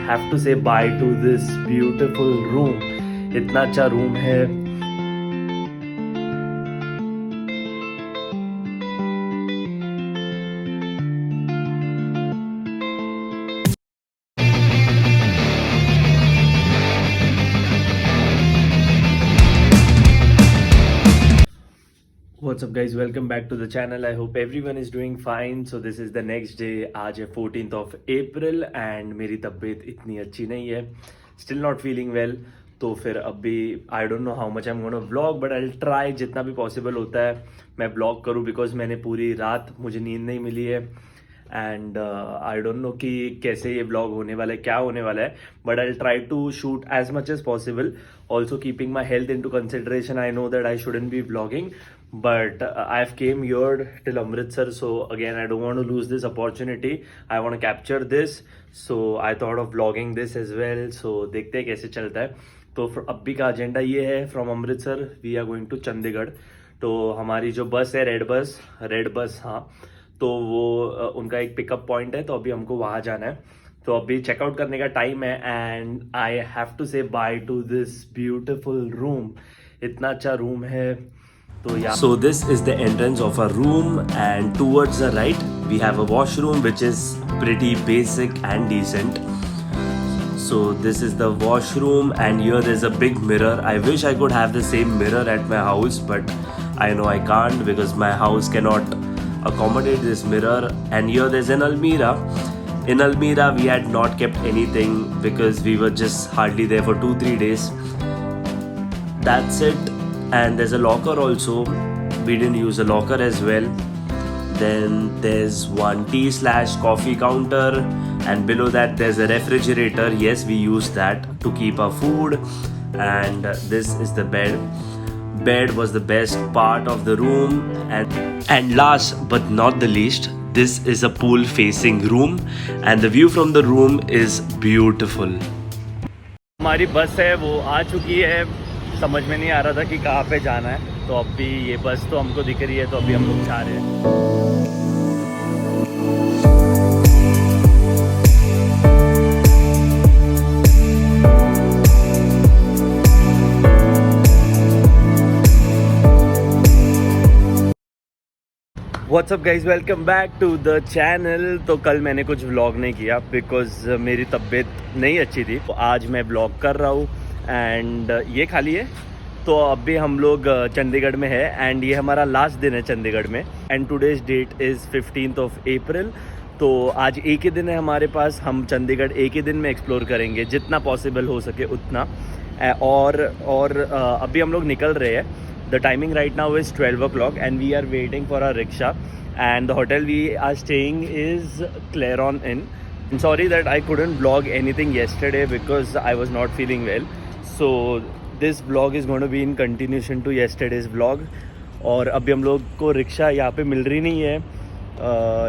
Have to से by two this beautiful room. इतना अच्छा रूम है। What's up guys, welcome back to the channel. I hope everyone is doing fine. So this is the next day. आज है 14th of April and मेरी तबीयत इतनी अच्छी नहीं है, still not feeling well. तो फिर अभी I don't know how much I'm gonna vlog, but I'll try जितना भी possible होता है मैं vlog करूँ, because मैंने पूरी रात मुझे नींद नहीं मिली है एंड आई डोंट नो कि कैसे ये व्लॉग होने वाला है, क्या होने वाला है, but I try to shoot as much as possible, also keeping my health into consideration. I know that I shouldn't be vlogging, but I have came here till Amritsar, so again I don't want to lose this opportunity. I want to capture this, so I thought of vlogging this as well. So देखते हैं कैसे चलता है. तो अभी का agenda ये है, from Amritsar we are going to Chandigarh. तो हमारी जो बस है रेड बस हाँ, तो वो उनका एक पिकअप पॉइंट है, तो अभी हमको वहाँ जाना है. तो अभी चेकआउट करने का टाइम है एंड आई हैव टू से by two this beautiful room. इतना अच्छा रूम है. So this is the entrance of our room, and towards the right we have a washroom which is pretty basic and decent. So this is the washroom, and here there's a big mirror. I wish I could have the same mirror at my house, but I know I can't because my house cannot accommodate this mirror. And here there's an almirah. In almirah we had not kept anything because we were just hardly there for 2-3 days. That's it. And there's a locker also. We didn't use a locker as well. Then there's one tea/coffee counter, and below that there's a refrigerator. Yes, we use that to keep our food. And this is the bed. Bed was the best part of the room. And last but not the least, this is a pool facing room, and the view from the room is beautiful. हमारी बस है वो आ चुकी है. समझ में नहीं आ रहा था कि कहाँ पे जाना है, तो अभी ये बस तो हमको दिख रही है, तो अभी हम लोग जा रहे हैं. What's up guys, welcome back to the channel. तो कल मैंने कुछ व्लॉग नहीं किया बिकॉज मेरी तबीयत नहीं अच्छी थी, तो आज मैं व्लॉग कर रहा हूँ. एंड ये खाली है. तो अभी हम लोग चंडीगढ़ में है एंड ये हमारा लास्ट दिन है चंडीगढ़ में. And today's that is 15th of April. तो आज एक ही दिन है हमारे पास. हम चंडीगढ़ एक ही दिन में एक्सप्लोर करेंगे जितना पॉसिबल हो सके उतना. और अभी हम लोग निकल रहे हैं. The timing right now is 12 o'clock and we are waiting for our rickshaw. And the hotel we are staying is Clarion Inn. Sorry that I couldn't vlog anything yesterday because I was not feeling well. So this vlog is going to be in continuation to yesterday's vlog. और अभी हम लोग को rickshaw यहाँ पे मिल रही नहीं है.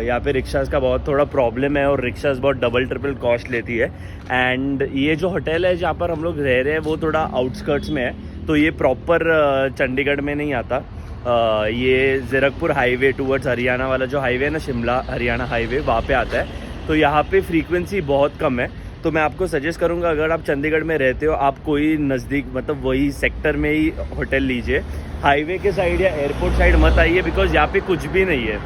यहाँ पे रिक्शास का बहुत थोड़ा प्रॉब्लम है और रिक्शास बहुत डबल ट्रिपल कॉस्ट लेती है. एंड ये जो होटल है जहाँ पर हम लोग रह रहे हैं वो थोड़ा आउटस्कर्ट्स में है, तो ये प्रॉपर चंडीगढ़ में नहीं आता. ये ज़ीरकपुर हाईवे टूवर्ड्स हरियाणा वाला जो हाईवे है ना, शिमला हरियाणा हाईवे, वहाँ पे आता है. तो यहाँ पे फ्रीक्वेंसी बहुत कम है. तो मैं आपको सजेस्ट करूँगा, अगर आप चंडीगढ़ में रहते हो, आप कोई नज़दीक मतलब वही सेक्टर में ही होटल लीजिए. हाईवे के साइड या एयरपोर्ट साइड मत आइए बिकॉज यहाँ पे कुछ भी नहीं है.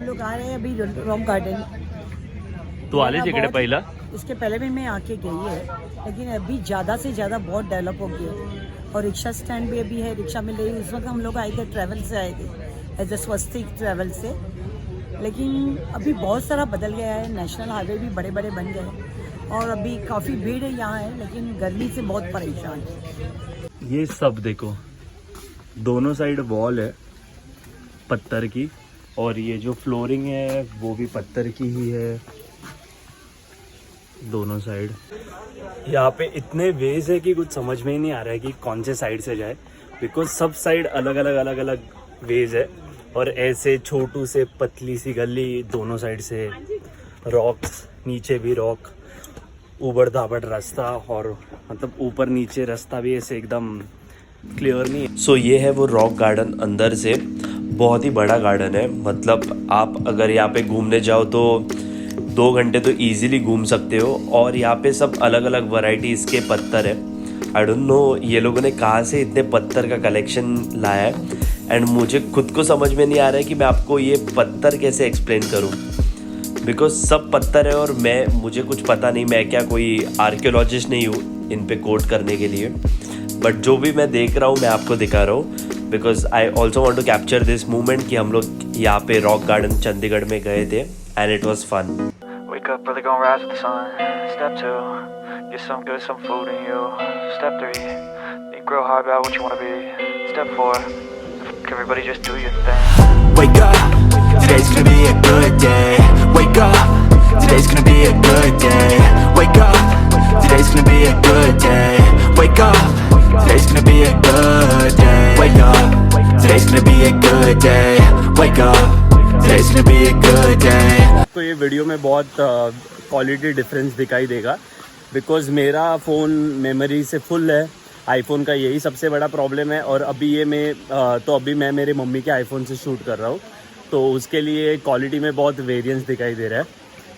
लोग आ रहे हैं अभी रॉक गार्डन. तो आले जिकडे पहिला. इसके पहले भी मैं आके गई है, लेकिन अभी ज़्यादा से ज़्यादा बहुत डेवलप हो गया है. और रिक्शा स्टैंड भी अभी है, रिक्शा मिल रही है. उस वक्त हम लोग आए थे ट्रैवल से, आए थे एज ए स्वस्तिक ट्रैवल से. लेकिन अभी बहुत सारा बदल गया है. नेशनल हाईवे भी बड़े बड़े बन गए और अभी काफ़ी भीड़ है यहाँ है, लेकिन गर्मी से बहुत परेशान है. ये सब देखो, दोनों साइड वॉल है पत्थर की, और ये जो फ्लोरिंग है वो भी पत्थर की ही है दोनों साइड. यहाँ पे इतने वेज है कि कुछ समझ में ही नहीं आ रहा है कि कौन से साइड से जाए, बिकॉज सब साइड अलग अलग वेज है. और ऐसे छोटू से पतली सी गली, दोनों साइड से रॉक्स, नीचे भी रॉक. ऊबड़ खाबड़ रास्ता और मतलब ऊपर नीचे रास्ता भी ऐसे एकदम क्लियर नहीं है। सो ये है वो रॉक गार्डन अंदर से, बहुत ही बड़ा गार्डन है। मतलब आप अगर यहाँ पे घूमने जाओ तो 2 घंटे तो इजीली घूम सकते हो। और यहाँ पे सब अलग अलग वैरायटीज़ के पत्थर है। आई डोंट नो ये लोगों ने कहाँ से इतने पत्थर का कलेक्शन लाया है, एंड मुझे खुद को समझ में नहीं आ रहा है कि मैं आपको ये पत्थर कैसे एक्सप्लेन करूँ, बिकॉज सब पत्थर है और मुझे कुछ पता नहीं, मैं क्या कोई आर्कियोलॉजिस्ट नहीं हूँ इन पे कोट करने के लिए। बट जो भी मैं देख रहा हूँ मैं आपको दिखा रहा हूँ, because I also want to capture this moment कि हम लोग यहाँ पे रॉक गार्डन चंडीगढ़ में गए थे and it was fun. Wake up early, gonna rise with the sun. Step 2, get some good, some food in you. Step 3, think real hard about what you wanna be. Step 4, everybody just do your thing. Wake up, today's gonna be a good day. Wake up, today's gonna be a good day. Wake up, today's gonna be a good day. Wake up, today's gonna be a good day. Wake up, today's gonna be a good day. Wake up, today's gonna be a good day. तो ये video में बहुत quality difference दिखाई देगा, because मेरा phone memory से full है। IPhone का यही सबसे बड़ा प्रॉब्लम है। और अभी अभी मैं मेरे मम्मी के आईफोन से शूट कर रहा हूँ, तो उसके लिए क्वालिटी में बहुत वेरिएंस दिखाई दे रहा है।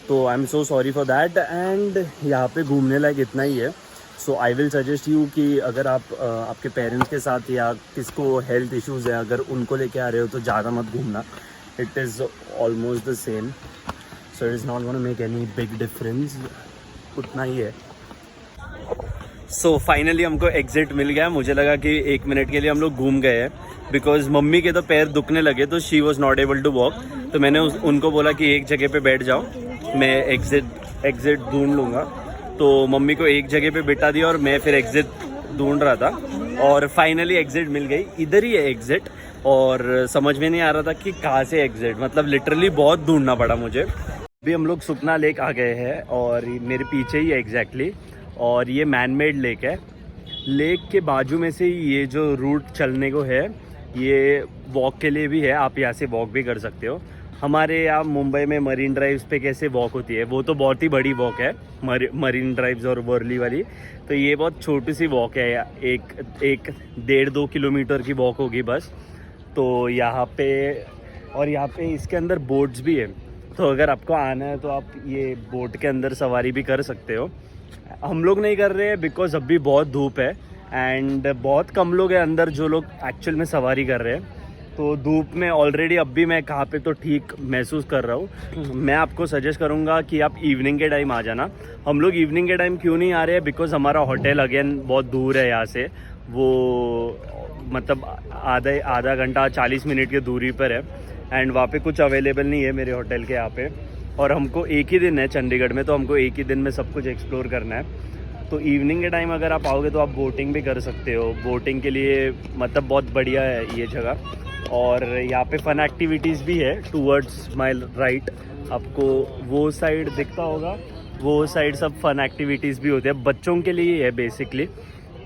तो I am so sorry for that. And यहाँ पे घूमने लायक इतना ही है। सो आई विल सजेस्ट यू कि अगर आप आपके पेरेंट्स के साथ या किसको हेल्थ इश्यूज़ हैं, अगर उनको लेके आ रहे हो तो ज़्यादा मत घूमना। It is almost the same, so it is not gonna make any big difference, उतना ही है। सो फाइनली हमको एग्जिट मिल गया। मुझे लगा कि 1 मिनट के लिए हम लोग घूम गए हैं, बिकॉज मम्मी के तो पैर दुखने लगे, तो she was not able to walk. तो मैंने उनको बोला कि एक जगह पे बैठ जाओ, मैं एग्जिट ढूंढ लूँगा। तो मम्मी को एक जगह पे बिठा दिया और मैं फिर एग्जिट ढूंढ रहा था, और फाइनली एग्जिट मिल गई। इधर ही है एग्जिट, और समझ में नहीं आ रहा था कि कहाँ से एग्जिट, मतलब लिटरली बहुत ढूंढना पड़ा मुझे। अभी हम लोग सुखना लेक आ गए हैं, और मेरे पीछे ही है एग्जैक्टली। और ये मैन मेड लेक है। लेक के बाजू में से ये जो रूट चलने को है, ये वॉक के लिए भी है, आप यहाँ से वॉक भी कर सकते हो। हमारे यहाँ मुंबई में मरीन ड्राइव्स पे कैसे वॉक होती है, वो तो बहुत ही बड़ी वॉक है, मरीन ड्राइव्स और वर्ली वाली। तो ये बहुत छोटी सी वॉक है, एक 1.5-2 किलोमीटर की वॉक होगी बस। तो यहाँ पे इसके अंदर बोट्स भी है, तो अगर आपको आना है तो आप ये बोट के अंदर सवारी भी कर सकते हो। हम लोग नहीं कर रहे हैं बिकॉज अभी बहुत धूप है, एंड बहुत कम लोग हैं अंदर जो लोग एक्चुअल में सवारी कर रहे हैं। तो धूप में ऑलरेडी अभी मैं कहाँ पे तो ठीक महसूस कर रहा हूँ। मैं आपको सजेस्ट करूँगा कि आप इवनिंग के टाइम आ जाना। हम लोग इवनिंग के टाइम क्यों नहीं आ रहे हैं, बिकॉज हमारा होटल अगेन बहुत दूर है यहाँ से, वो मतलब आधा घंटा 40 मिनट की दूरी पर है, एंड वहाँ पे कुछ अवेलेबल नहीं है मेरे होटल के यहाँ पे। और हमको एक ही दिन है चंडीगढ़ में, तो हमको एक ही दिन में सब कुछ एक्सप्लोर करना है। तो इवनिंग के टाइम अगर आप आओगे तो आप बोटिंग भी कर सकते हो। बोटिंग के लिए मतलब बहुत बढ़िया है ये जगह। और यहाँ पे फन एक्टिविटीज़ भी है टूवर्ड्स माय राइट, आपको वो साइड दिखता होगा, वो साइड सब फन एक्टिविटीज़ भी होते हैं, बच्चों के लिए है बेसिकली।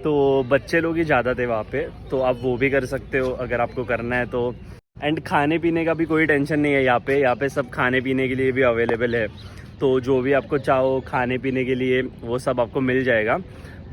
तो बच्चे लोग ही ज़्यादा थे वहाँ पे, तो आप वो भी कर सकते हो अगर आपको करना है तो। एंड खाने पीने का भी कोई टेंशन नहीं है यहाँ पे सब खाने पीने के लिए भी अवेलेबल है। तो जो भी आपको चाहो खाने पीने के लिए वो सब आपको मिल जाएगा।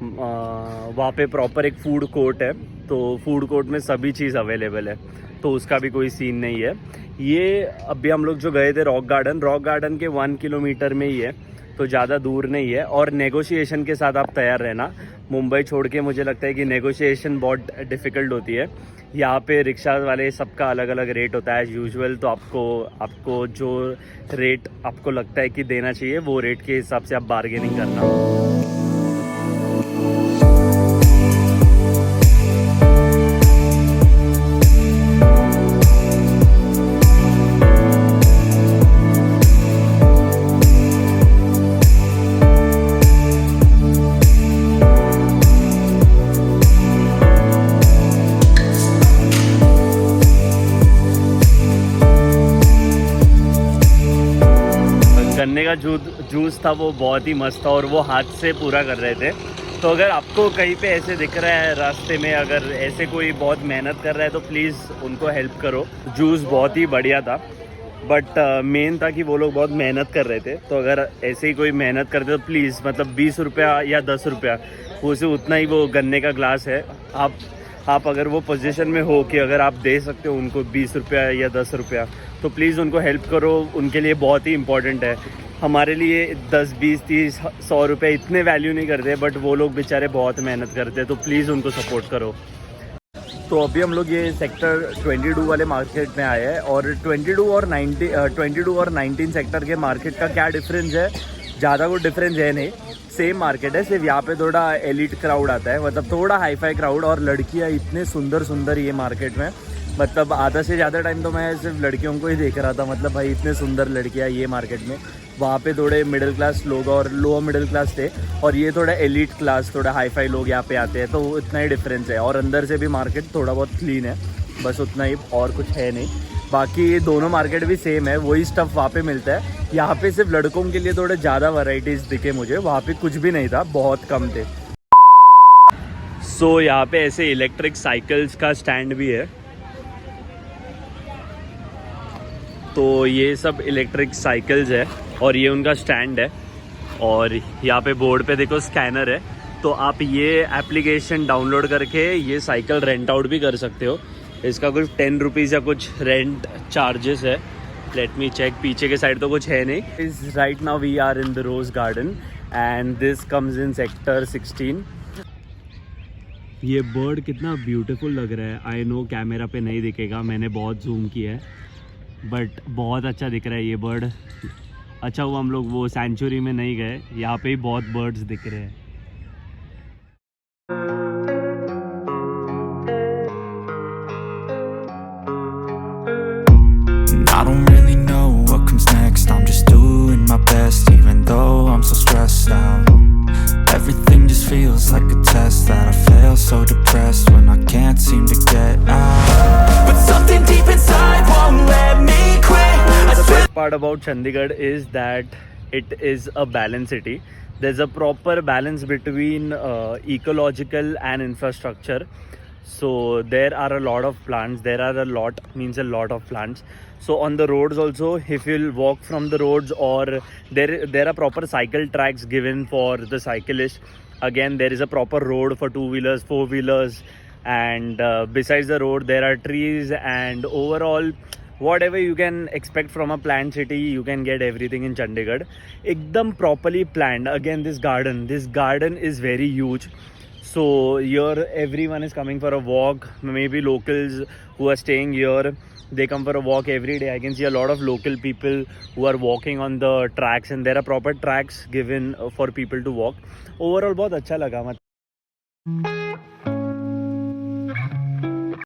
वहाँ पे प्रॉपर एक फूड कोर्ट है, तो फूड कोर्ट में सभी चीज़ अवेलेबल है, तो उसका भी कोई सीन नहीं है। ये अभी हम लोग जो गए थे रॉक गार्डन के 1 किलोमीटर में ही है, तो ज़्यादा दूर नहीं है। और नेगोशिएशन के साथ आप तैयार रहना। मुंबई छोड़ के मुझे लगता है कि नेगोशिएशन बहुत डिफ़िकल्ट होती है। यहाँ पे रिक्शा वाले सबका अलग अलग रेट होता है यूजुअल, तो आपको जो रेट आपको लगता है कि देना चाहिए वो रेट के हिसाब से आप बार्गेनिंग करना। गन्ने का जूस था वो बहुत ही मस्त था, और वो हाथ से पूरा कर रहे थे। तो अगर आपको कहीं पे ऐसे दिख रहा है रास्ते में, अगर ऐसे कोई बहुत मेहनत कर रहा है तो प्लीज़ उनको हेल्प करो। जूस बहुत ही बढ़िया था, बट मेन था कि वो लोग बहुत मेहनत कर रहे थे, तो अगर ऐसे ही कोई मेहनत करते तो प्लीज़ मतलब 20 रुपया या 10 रुपया वो से उतना ही वो गन्ने का ग्लास है, आप अगर वो पोजीशन में हो कि अगर आप दे सकते हो उनको 20 रुपया या 10 रुपया तो प्लीज़ उनको हेल्प करो, उनके लिए बहुत ही इंपॉर्टेंट है। हमारे लिए 10, 20, 30, 100 रुपये इतने वैल्यू नहीं करते, बट वो लोग बेचारे बहुत मेहनत करते हैं, तो प्लीज़ उनको सपोर्ट करो। तो अभी हम लोग ये सेक्टर 22 वाले मार्केट में आए हैं, और 22 और 19 सेक्टर के मार्केट का क्या डिफरेंस है, ज़्यादा कोई डिफरेंस है नहीं, सेम मार्केट है, सिर्फ यहाँ पे थोड़ा एलिट क्राउड आता है, मतलब थोड़ा हाई फाई क्राउड, और लड़कियाँ इतने सुंदर सुंदर ये मार्केट में, मतलब आधा से ज़्यादा टाइम तो मैं सिर्फ लड़कियों को ही देख रहा था, मतलब भाई इतने सुंदर लड़कियाँ ये मार्केट में। वहाँ पे थोड़े मिडिल क्लास लोग और लोअर मिडिल क्लास थे, और ये थोड़ा एलिट क्लास, थोड़ा हाई फाई लोग यहाँ पे आते हैं, तो इतना ही डिफरेंस है। और अंदर से भी मार्केट थोड़ा बहुत क्लीन है, बस उतना ही, और कुछ है नहीं। बाकी ये दोनों मार्केट भी सेम है, वही स्टफ़ वहाँ पे मिलता है। यहाँ पे सिर्फ लड़कों के लिए थोड़े ज़्यादा वैरायटीज़ दिखे मुझे, वहाँ पे कुछ भी नहीं था, बहुत कम थे। सो यहाँ पे ऐसे इलेक्ट्रिक साइकिल्स का स्टैंड भी है, तो ये सब इलेक्ट्रिक साइकिल्स है और ये उनका स्टैंड है। और यहाँ पे बोर्ड पे देखो स्कैनर है, तो आप ये एप्लीकेशन डाउनलोड करके ये साइकिल रेंट आउट भी कर सकते हो। इसका कुछ 10 रुपीज़ या कुछ रेंट चार्जेस है। लेट मी चेक, पीछे के साइड तो कुछ है नहीं। Is right now we are in the rose garden and this comes in sector 16। ये बर्ड कितना ब्यूटीफुल लग रहा है। आई नो कैमरा पे नहीं दिखेगा, मैंने बहुत जूम किया है, बट बहुत अच्छा दिख रहा है ये बर्ड। अच्छा हुआ हम लोग वो सेंचुरी में नहीं गए, यहाँ पे ही बहुत बर्ड्स दिख रहे हैं। I don't really know what comes next. I'm just doing my best, even though I'm so stressed out. Everything just feels like a test that I fail, so depressed when I can't seem to get out. But something deep inside won't let me quit. The best part about Chandigarh is that it is a balanced city. There's a proper balance between ecological and infrastructure. So there are a lot of plants. There are a lot of plants. So on the roads also, if you'll walk from the roads, or there are proper cycle tracks given for the cyclist. Again, there is a proper road for 2-wheelers, 4-wheelers, and besides the road there are trees, and overall whatever you can expect from a planned city, you can get everything in Chandigarh. Ekdam properly planned. Again, this garden is very huge. So here everyone is coming for a walk. Maybe locals who are staying here, they come for a walk every day. I can see a lot of local people who are walking on the tracks, and there are proper tracks given for people to walk. Overall बहुत अच्छा लगा।